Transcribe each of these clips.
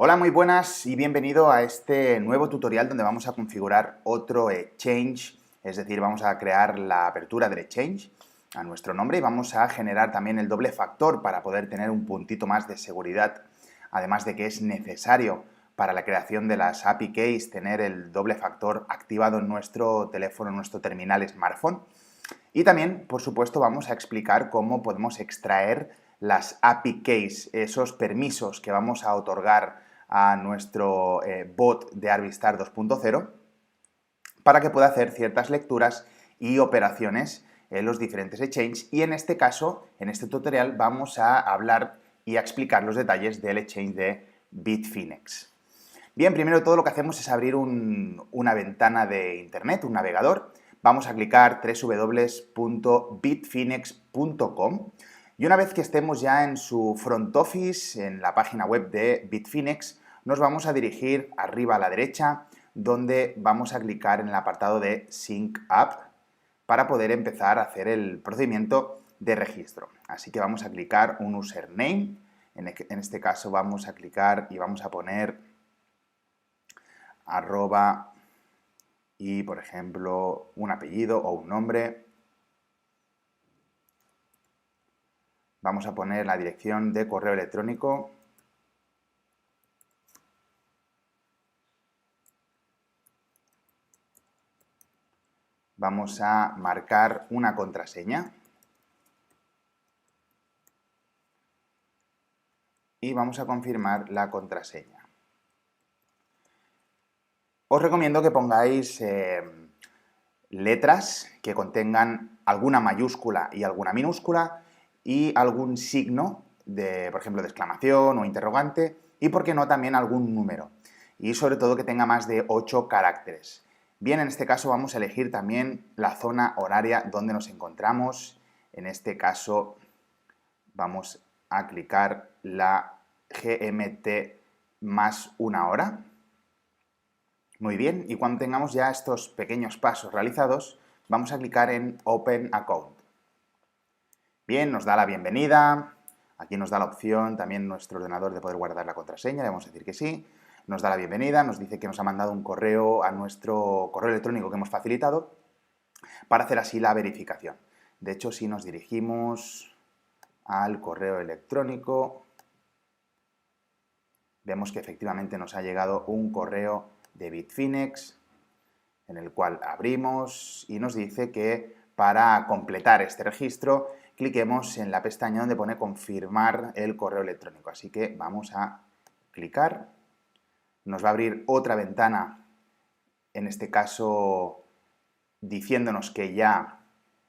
Hola, muy buenas y bienvenido a este nuevo tutorial donde vamos a configurar otro exchange, es decir, vamos a crear la apertura del exchange a nuestro nombre y vamos a generar también el doble factor para poder tener un puntito más de seguridad, además de que es necesario para la creación de las API keys tener el doble factor activado en nuestro teléfono, en nuestro terminal smartphone. Y también, por supuesto, vamos a explicar cómo podemos extraer las API keys, esos permisos que vamos a otorgar a nuestro bot de Arvistar 2.0 para que pueda hacer ciertas lecturas y operaciones en los diferentes exchanges. Y en este caso, en este tutorial, vamos a hablar y a explicar los detalles del exchange de Bitfinex. Bien, primero de todo lo que hacemos es abrir una ventana de internet, un navegador. Vamos a clicar www.bitfinex.com y una vez que estemos ya en su front office, en la página web de Bitfinex, nos vamos a dirigir arriba a la derecha, donde vamos a clicar en el apartado de Sync Up para poder empezar a hacer el procedimiento de registro. Así que vamos a clicar un username, en este caso vamos a clicar y vamos a poner arroba y, por ejemplo, un apellido o un nombre. Vamos a poner la dirección de correo electrónico. Vamos a marcar una contraseña. Y vamos a confirmar la contraseña. Os recomiendo que pongáis letras que contengan alguna mayúscula y alguna minúscula y algún signo, por ejemplo, de exclamación o interrogante, y por qué no también algún número. Y sobre todo que tenga más de 8 caracteres. Bien, en este caso vamos a elegir también la zona horaria donde nos encontramos. En este caso vamos a clicar la GMT más 1 hora. Muy bien, y cuando tengamos ya estos pequeños pasos realizados, vamos a clicar en Open Account. Bien, nos da la bienvenida, aquí nos da la opción también nuestro ordenador de poder guardar la contraseña, le vamos a decir que sí, nos da la bienvenida, nos dice que nos ha mandado un correo a nuestro correo electrónico que hemos facilitado para hacer así la verificación. De hecho, si nos dirigimos al correo electrónico, vemos que efectivamente nos ha llegado un correo de Bitfinex, en el cual abrimos y nos dice que para completar este registro cliquemos en la pestaña donde pone confirmar el correo electrónico. Así que vamos a clicar, nos va a abrir otra ventana, en este caso diciéndonos que ya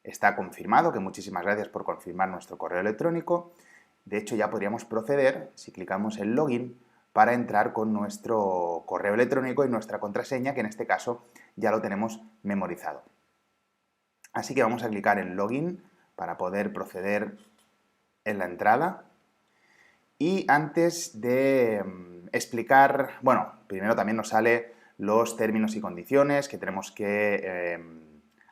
está confirmado, que muchísimas gracias por confirmar nuestro correo electrónico. De hecho, ya podríamos proceder, si clicamos en Login, para entrar con nuestro correo electrónico y nuestra contraseña, que en este caso ya lo tenemos memorizado. Así que vamos a clicar en Login para poder proceder en la entrada. Y antes de explicar, bueno, primero también nos sale los términos y condiciones que tenemos que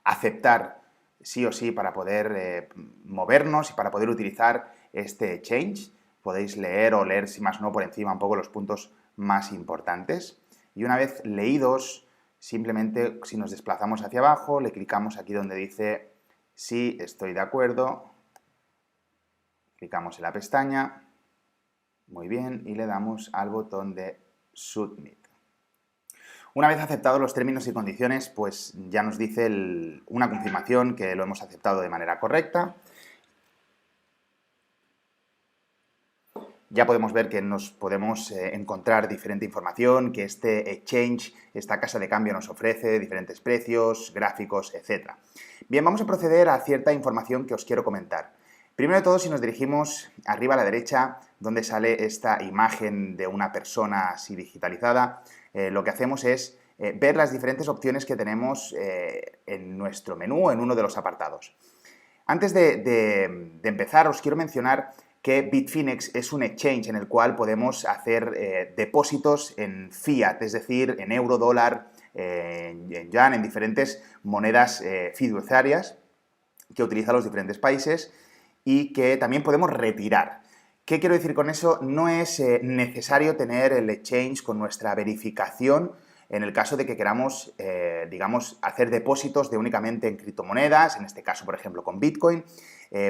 aceptar sí o sí para poder movernos y para poder utilizar este exchange. Podéis leer o leer, si más no, por encima un poco los puntos más importantes. Y una vez leídos, simplemente si nos desplazamos hacia abajo, le clicamos aquí donde dice sí, estoy de acuerdo, clicamos en la pestaña, muy bien, y le damos al botón de Submit. Una vez aceptados los términos y condiciones, pues ya nos dice una confirmación que lo hemos aceptado de manera correcta. Ya podemos ver que nos podemos encontrar diferente información, que este exchange, esta casa de cambio nos ofrece, diferentes precios, gráficos, etc. Bien, vamos a proceder a cierta información que os quiero comentar. Primero de todo, si nos dirigimos arriba a la derecha, donde sale esta imagen de una persona así digitalizada, lo que hacemos es ver las diferentes opciones que tenemos en nuestro menú, en uno de los apartados. Antes de empezar, os quiero mencionar que Bitfinex es un exchange en el cual podemos hacer depósitos en fiat, es decir, en euro, dólar, en yuan, en diferentes monedas fiduciarias que utilizan los diferentes países y que también podemos retirar. ¿Qué quiero decir con eso? No es necesario tener el exchange con nuestra verificación en el caso de que queramos, digamos, hacer depósitos de únicamente en criptomonedas, en este caso, por ejemplo, con Bitcoin,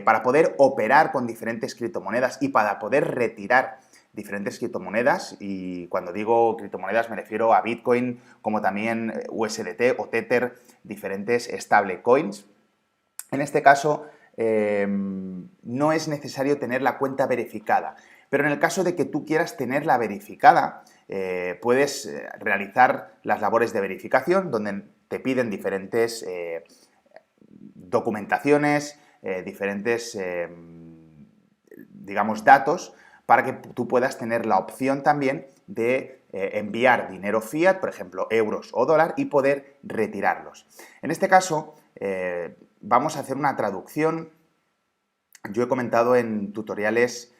para poder operar con diferentes criptomonedas y para poder retirar diferentes criptomonedas, y cuando digo criptomonedas me refiero a Bitcoin, como también USDT o Tether, diferentes stablecoins. En este caso, no es necesario tener la cuenta verificada, pero en el caso de que tú quieras tenerla verificada, puedes realizar las labores de verificación, donde te piden diferentes documentaciones, diferentes, digamos, datos, para que tú puedas tener la opción también de enviar dinero fiat, por ejemplo, euros o dólar, y poder retirarlos. En este caso, vamos a hacer una traducción. Yo he comentado en tutoriales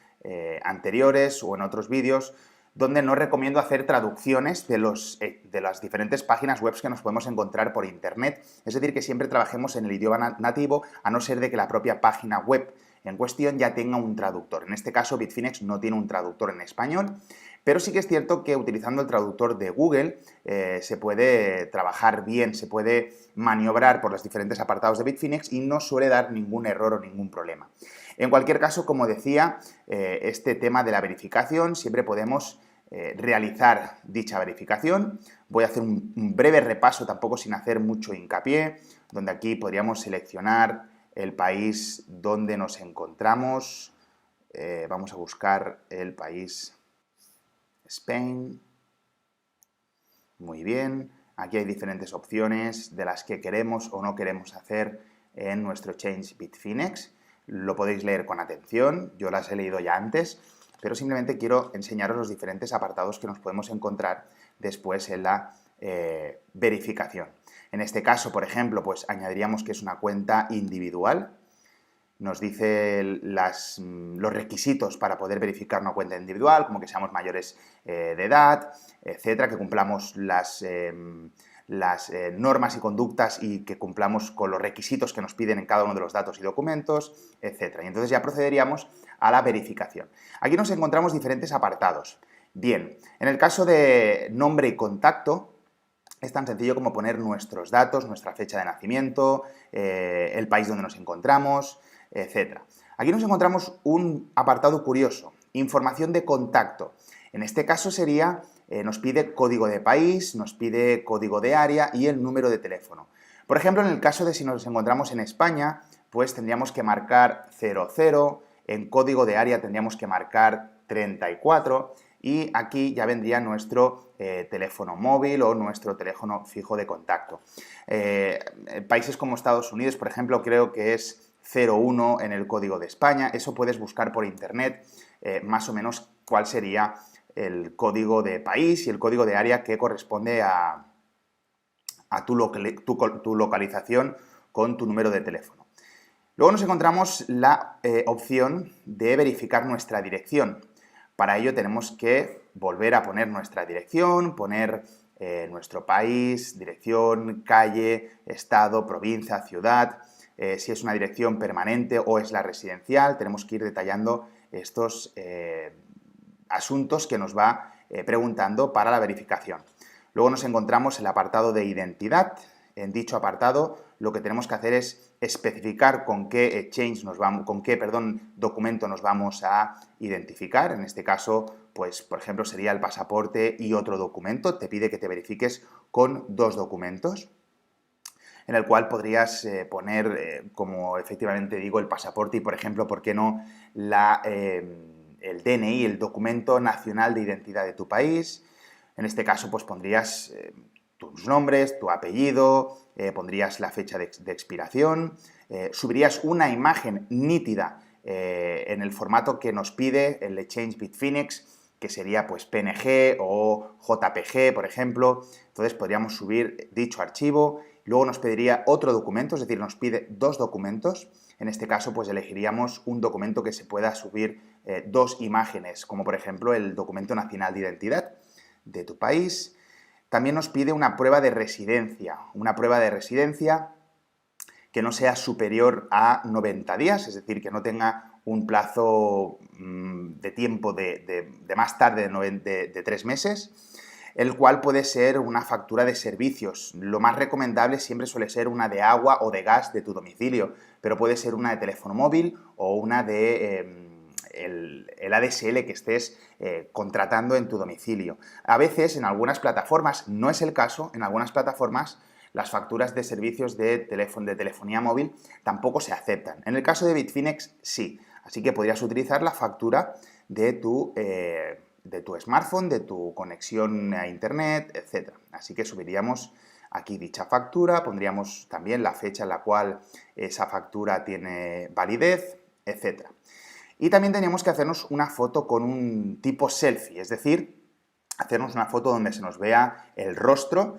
anteriores o en otros vídeos donde no recomiendo hacer traducciones de las diferentes páginas web que nos podemos encontrar por internet. Es decir, que siempre trabajemos en el idioma nativo, a no ser de que la propia página web en cuestión ya tenga un traductor. En este caso, Bitfinex no tiene un traductor en español, pero sí que es cierto que utilizando el traductor de Google se puede trabajar bien, se puede maniobrar por los diferentes apartados de Bitfinex y no suele dar ningún error o ningún problema. En cualquier caso, como decía, este tema de la verificación, siempre podemos realizar dicha verificación. Voy a hacer un breve repaso, tampoco sin hacer mucho hincapié, donde aquí podríamos seleccionar el país donde nos encontramos. Vamos a buscar el país Spain. Muy bien. Aquí hay diferentes opciones de las que queremos o no queremos hacer en nuestro exchange Bitfinex. Lo podéis leer con atención, yo las he leído ya antes, pero simplemente quiero enseñaros los diferentes apartados que nos podemos encontrar después en la verificación. En este caso, por ejemplo, pues añadiríamos que es una cuenta individual. Nos dice los requisitos para poder verificar una cuenta individual, como que seamos mayores de edad, etcétera, que cumplamos las normas y conductas y que cumplamos con los requisitos que nos piden en cada uno de los datos y documentos, etcétera. Y entonces ya procederíamos a la verificación. Aquí nos encontramos diferentes apartados. Bien, en el caso de nombre y contacto, es tan sencillo como poner nuestros datos, nuestra fecha de nacimiento, el país donde nos encontramos, etcétera. Aquí nos encontramos un apartado curioso, información de contacto. En este caso sería, nos pide código de país, nos pide código de área y el número de teléfono. Por ejemplo, en el caso de si nos encontramos en España, pues tendríamos que marcar 00, en código de área tendríamos que marcar 34 y aquí ya vendría nuestro teléfono móvil o nuestro teléfono fijo de contacto. Países como Estados Unidos, por ejemplo, creo que es 01 en el código de España. Eso puedes buscar por internet más o menos cuál sería el código de país y el código de área que corresponde a tu localización con tu número de teléfono. Luego nos encontramos la opción de verificar nuestra dirección. Para ello tenemos que volver a poner nuestra dirección, poner nuestro país, dirección, calle, estado, provincia, ciudad. Si es una dirección permanente o es la residencial, tenemos que ir detallando estos asuntos que nos va preguntando para la verificación. Luego nos encontramos el apartado de identidad. En dicho apartado lo que tenemos que hacer es especificar con qué exchange documento nos vamos a identificar. En este caso, pues, por ejemplo, sería el pasaporte y otro documento. Te pide que te verifiques con 2 documentos, en el cual podrías poner, como efectivamente digo, el pasaporte y, por ejemplo, ¿por qué no el DNI, el documento nacional de identidad de tu país? En este caso, pues pondrías tus nombres, tu apellido, pondrías la fecha de expiración, subirías una imagen nítida en el formato que nos pide el exchange Bitfinex, que sería pues PNG o JPG, por ejemplo. Entonces podríamos subir dicho archivo. Luego nos pediría otro documento, es decir, nos pide 2 documentos. En este caso, pues elegiríamos un documento que se pueda subir 2 imágenes, como por ejemplo el documento nacional de identidad de tu país. También nos pide una prueba de residencia que no sea superior a 90 días, es decir, que no tenga un plazo de tiempo de más tarde de 3 meses, el cual puede ser una factura de servicios. Lo más recomendable siempre suele ser una de agua o de gas de tu domicilio, pero puede ser una de teléfono móvil o una de el ADSL que estés contratando en tu domicilio. A veces, en algunas plataformas, no es el caso, en algunas plataformas las facturas de servicios de telefonía móvil tampoco se aceptan. En el caso de Bitfinex, sí. Así que podrías utilizar la factura de tu smartphone, de tu conexión a internet, etc. Así que subiríamos aquí dicha factura, pondríamos también la fecha en la cual esa factura tiene validez, etc. Y también teníamos que hacernos una foto con un tipo selfie, es decir, hacernos una foto donde se nos vea el rostro,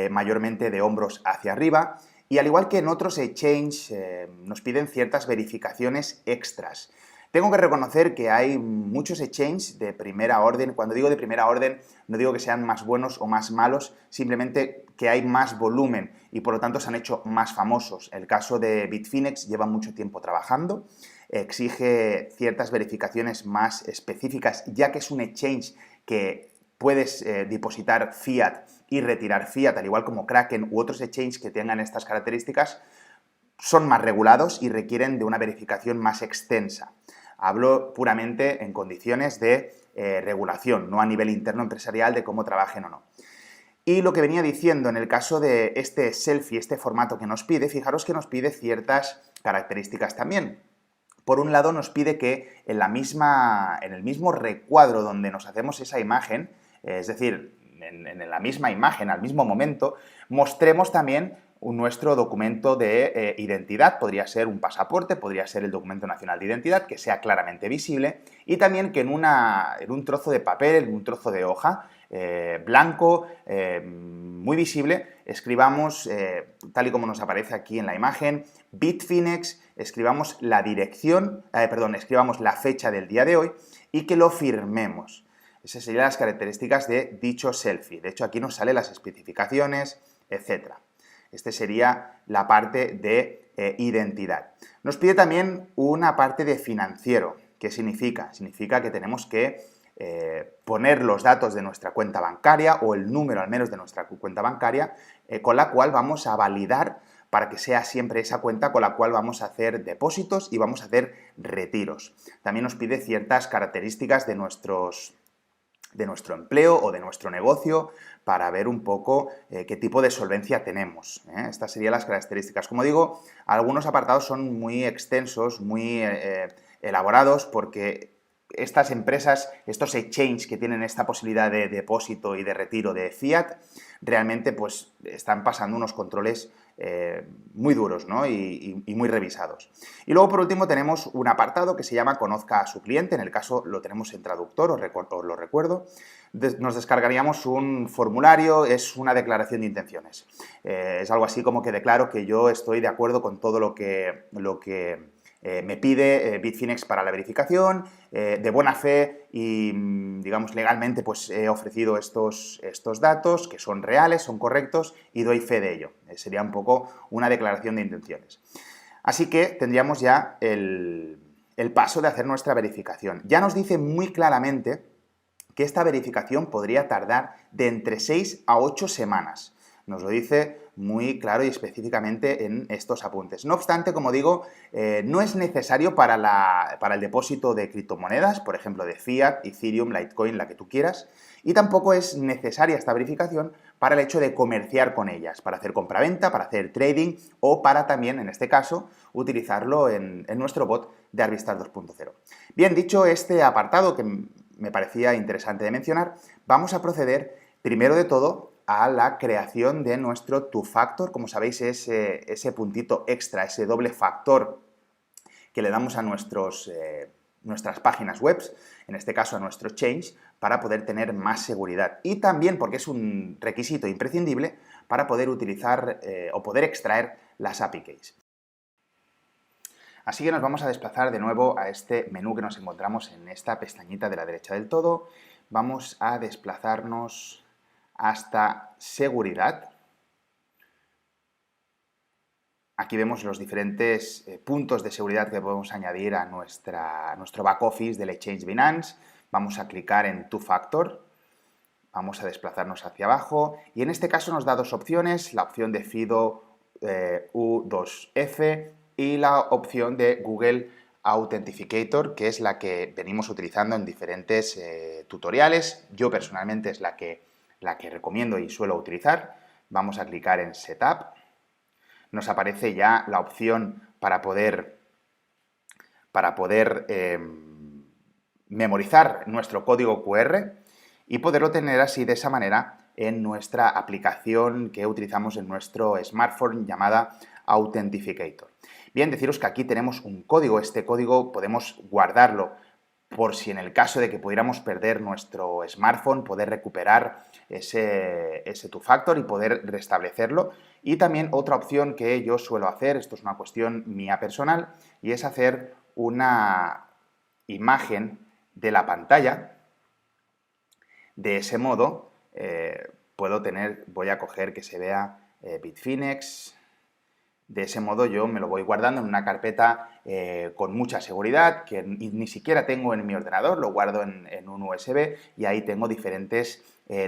mayormente de hombros hacia arriba, y al igual que en otros exchange nos piden ciertas verificaciones extras. Tengo que reconocer que hay muchos exchanges de primera orden. Cuando digo de primera orden, no digo que sean más buenos o más malos, simplemente que hay más volumen y por lo tanto se han hecho más famosos. El caso de Bitfinex lleva mucho tiempo trabajando, exige ciertas verificaciones más específicas, ya que es un exchange que puedes depositar fiat y retirar fiat, al igual como Kraken u otros exchanges que tengan estas características, son más regulados y requieren de una verificación más extensa. Hablo puramente en condiciones de regulación, no a nivel interno empresarial de cómo trabajen o no. Y lo que venía diciendo en el caso de este selfie, este formato que nos pide, fijaros que nos pide ciertas características también. Por un lado nos pide que en el mismo recuadro donde nos hacemos esa imagen, es decir, en la misma imagen, al mismo momento, mostremos también nuestro documento de identidad. Podría ser un pasaporte, podría ser el documento nacional de identidad, que sea claramente visible, y también que en un trozo de papel, en un trozo de hoja, blanco, muy visible, escribamos, tal y como nos aparece aquí en la imagen, Bitfinex, escribamos la dirección, escribamos la fecha del día de hoy y que lo firmemos. Esas serían las características de dicho selfie. De hecho, aquí nos salen las especificaciones, etc. Esta sería la parte de identidad. Nos pide también una parte de financiero. ¿Qué significa? Significa que tenemos que poner los datos de nuestra cuenta bancaria o el número al menos de nuestra cuenta bancaria con la cual vamos a validar para que sea siempre esa cuenta con la cual vamos a hacer depósitos y vamos a hacer retiros. También nos pide ciertas características de nuestro empleo o de nuestro negocio para ver un poco qué tipo de solvencia tenemos. Estas serían las características. Como digo, algunos apartados son muy extensos, muy elaborados, porque estas empresas, estos exchanges que tienen esta posibilidad de depósito y de retiro de fiat, realmente pues están pasando unos controles muy duros, ¿no? y muy revisados. Y luego, por último, tenemos un apartado que se llama Conozca a su cliente. En el caso lo tenemos en traductor, os lo recuerdo. Nos descargaríamos un formulario, es una declaración de intenciones. Es algo así como que declaro que yo estoy de acuerdo con todo lo que me pide Bitfinex para la verificación, de buena fe y, digamos, legalmente pues he ofrecido estos datos que son reales, son correctos y doy fe de ello. Sería un poco una declaración de intenciones. Así que tendríamos ya el paso de hacer nuestra verificación. Ya nos dice muy claramente que esta verificación podría tardar de entre 6 a 8 semanas. Nos lo dice muy claro y específicamente en estos apuntes. No obstante, como digo, no es necesario para el depósito de criptomonedas, por ejemplo, de Fiat, Ethereum, Litecoin, la que tú quieras, y tampoco es necesaria esta verificación para el hecho de comerciar con ellas, para hacer compraventa, para hacer trading o para también, en este caso, utilizarlo en nuestro bot de Arbistar 2.0. Bien, dicho este apartado que me parecía interesante de mencionar, vamos a proceder, primero de todo, a la creación de nuestro two-factor. Como sabéis, es ese puntito extra, ese doble factor que le damos a nuestras páginas web, en este caso a nuestro exchange, para poder tener más seguridad. Y también porque es un requisito imprescindible para poder utilizar o poder extraer las API keys. Así que nos vamos a desplazar de nuevo a este menú que nos encontramos en esta pestañita de la derecha del todo. Vamos a desplazarnos hasta seguridad. Aquí vemos los diferentes puntos de seguridad que podemos añadir a nuestro back office del Exchange Binance. Vamos a clicar en Two Factor, vamos a desplazarnos hacia abajo y en este caso nos da dos opciones, la opción de FIDO U2F y la opción de Google Authenticator, que es la que venimos utilizando en diferentes tutoriales. Yo personalmente es la que recomiendo y suelo utilizar. Vamos a clicar en Setup. Nos aparece ya la opción para poder memorizar nuestro código QR y poderlo tener así de esa manera en nuestra aplicación que utilizamos en nuestro smartphone llamada Authenticator. Bien, deciros que aquí tenemos un código. Este código podemos guardarlo por si en el caso de que pudiéramos perder nuestro smartphone, poder recuperar ese two-factor y poder restablecerlo. Y también otra opción que yo suelo hacer, esto es una cuestión mía personal, y es hacer una imagen de la pantalla. De ese modo, voy a coger que se vea Bitfinex. De ese modo yo me lo voy guardando en una carpeta con mucha seguridad, que ni siquiera tengo en mi ordenador, lo guardo en un USB y ahí tengo diferentes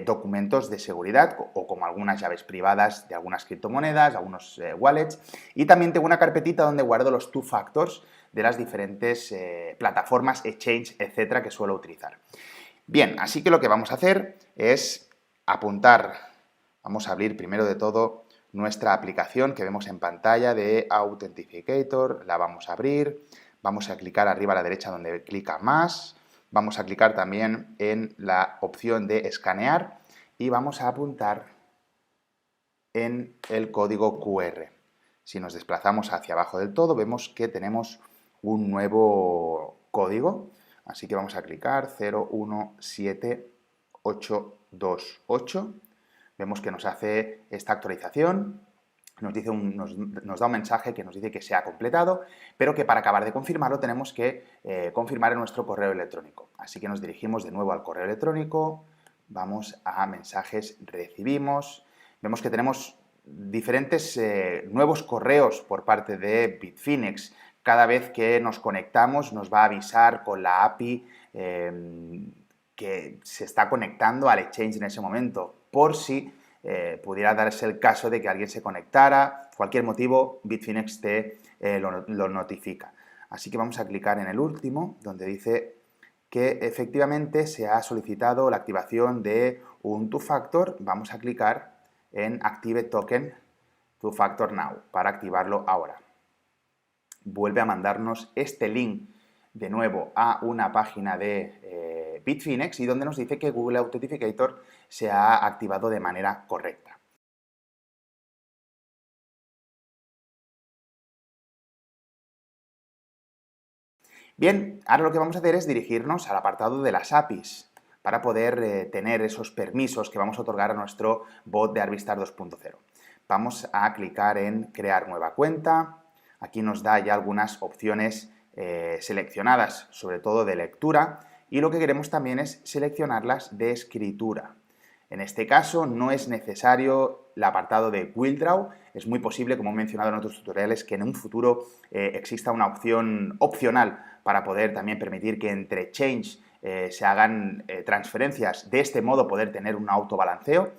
documentos de seguridad o como algunas llaves privadas de algunas criptomonedas, algunos wallets, y también tengo una carpetita donde guardo los two factors de las diferentes plataformas, exchange, etcétera, que suelo utilizar. Bien, así que lo que vamos a hacer es apuntar, vamos a abrir primero de todo nuestra aplicación que vemos en pantalla de Authenticator, la vamos a abrir, vamos a clicar arriba a la derecha donde clica más, vamos a clicar también en la opción de escanear y vamos a apuntar en el código QR. Si nos desplazamos hacia abajo del todo, vemos que tenemos un nuevo código, así que vamos a clicar 017828. Vemos que nos hace esta actualización, nos da un mensaje que nos dice que se ha completado, pero que para acabar de confirmarlo tenemos que confirmar en nuestro correo electrónico. Así que nos dirigimos de nuevo al correo electrónico, vamos a mensajes, recibimos, vemos que tenemos diferentes nuevos correos por parte de Bitfinex. Cada vez que nos conectamos nos va a avisar con la API que se está conectando al exchange en ese momento, por si pudiera darse el caso de que alguien se conectara, cualquier motivo, Bitfinex lo notifica. Así que vamos a clicar en el último, donde dice que efectivamente se ha solicitado la activación de un two-factor. Vamos a clicar en Active Token Two-Factor Now para activarlo ahora. Vuelve a mandarnos este link de nuevo a una página de Bitfinex y donde nos dice que Google Authenticator se ha activado de manera correcta. Bien, ahora lo que vamos a hacer es dirigirnos al apartado de las APIs para poder tener esos permisos que vamos a otorgar a nuestro bot de Arbistar 2.0. Vamos a clicar en Crear nueva cuenta. Aquí nos da ya algunas opciones seleccionadas, sobre todo de lectura, y lo que queremos también es seleccionarlas de escritura. En este caso no es necesario el apartado de Withdraw, es muy posible, como he mencionado en otros tutoriales, que en un futuro exista una opción opcional para poder también permitir que entre exchange se hagan transferencias, de este modo poder tener un autobalanceo.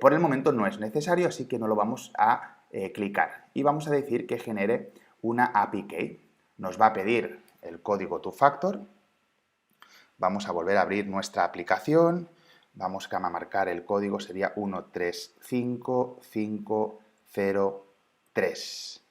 Por el momento no es necesario, así que no lo vamos a clicar y vamos a decir que genere una API Key. Nos va a pedir el código two factor, vamos a volver a abrir nuestra aplicación, vamos a marcar el código, sería 135503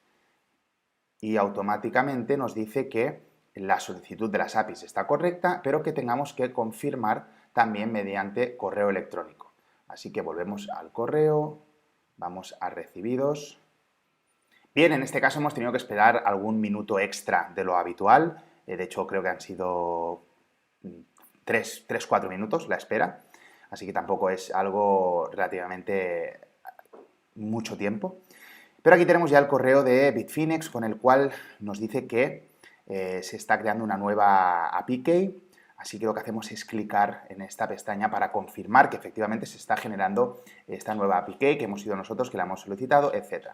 y automáticamente nos dice que la solicitud de las APIs está correcta, pero que tengamos que confirmar también mediante correo electrónico. Así que volvemos al correo, vamos a recibidos. Bien, en este caso hemos tenido que esperar algún minuto extra de lo habitual. De hecho, creo que han sido 3-4 minutos la espera. Así que tampoco es algo relativamente mucho tiempo. Pero aquí tenemos ya el correo de Bitfinex con el cual nos dice que se está creando una nueva API Key. Así que lo que hacemos es clicar en esta pestaña para confirmar que efectivamente se está generando esta nueva API Key, que hemos sido nosotros que la hemos solicitado, etc.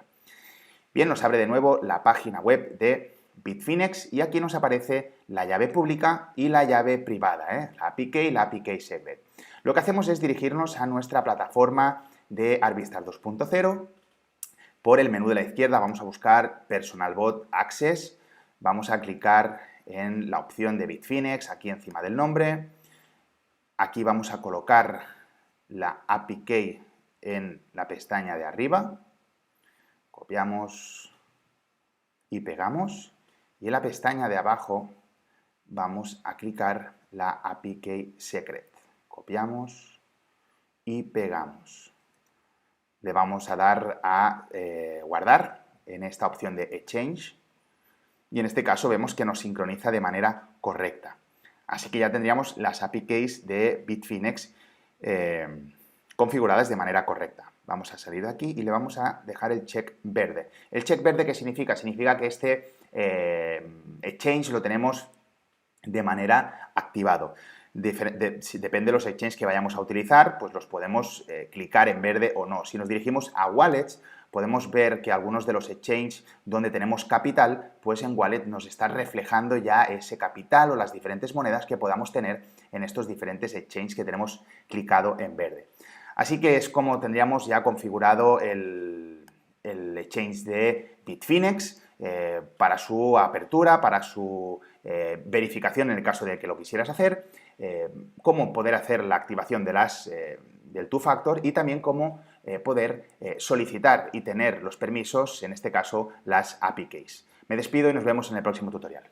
Bien, nos abre de nuevo la página web de Bitfinex y aquí nos aparece la llave pública y la llave privada, la API Key y la API Key Secret. Lo que hacemos es dirigirnos a nuestra plataforma de Arvistar 2.0. Por el menú de la izquierda vamos a buscar Personal Bot Access, vamos a clicar en la opción de Bitfinex, aquí encima del nombre. Aquí vamos a colocar la API Key en la pestaña de arriba. Copiamos y pegamos. Y en la pestaña de abajo vamos a clicar la API Key Secret. Copiamos y pegamos. Le vamos a dar a guardar en esta opción de Exchange y en este caso vemos que nos sincroniza de manera correcta. Así que ya tendríamos las API Keys de Bitfinex configuradas de manera correcta. Vamos a salir de aquí y le vamos a dejar el check verde. ¿El check verde qué significa? Significa que este exchange lo tenemos de manera activado. Depende de los exchanges que vayamos a utilizar, pues los podemos clicar en verde o no. Si nos dirigimos a wallets, podemos ver que algunos de los exchanges donde tenemos capital, pues en wallet nos está reflejando ya ese capital o las diferentes monedas que podamos tener en estos diferentes exchanges que tenemos clicado en verde. Así que es como tendríamos ya configurado el exchange de Bitfinex para su apertura, para su verificación en el caso de que lo quisieras hacer, cómo poder hacer la activación de del two-factor y también cómo poder solicitar y tener los permisos, en este caso las API Keys. Me despido y nos vemos en el próximo tutorial.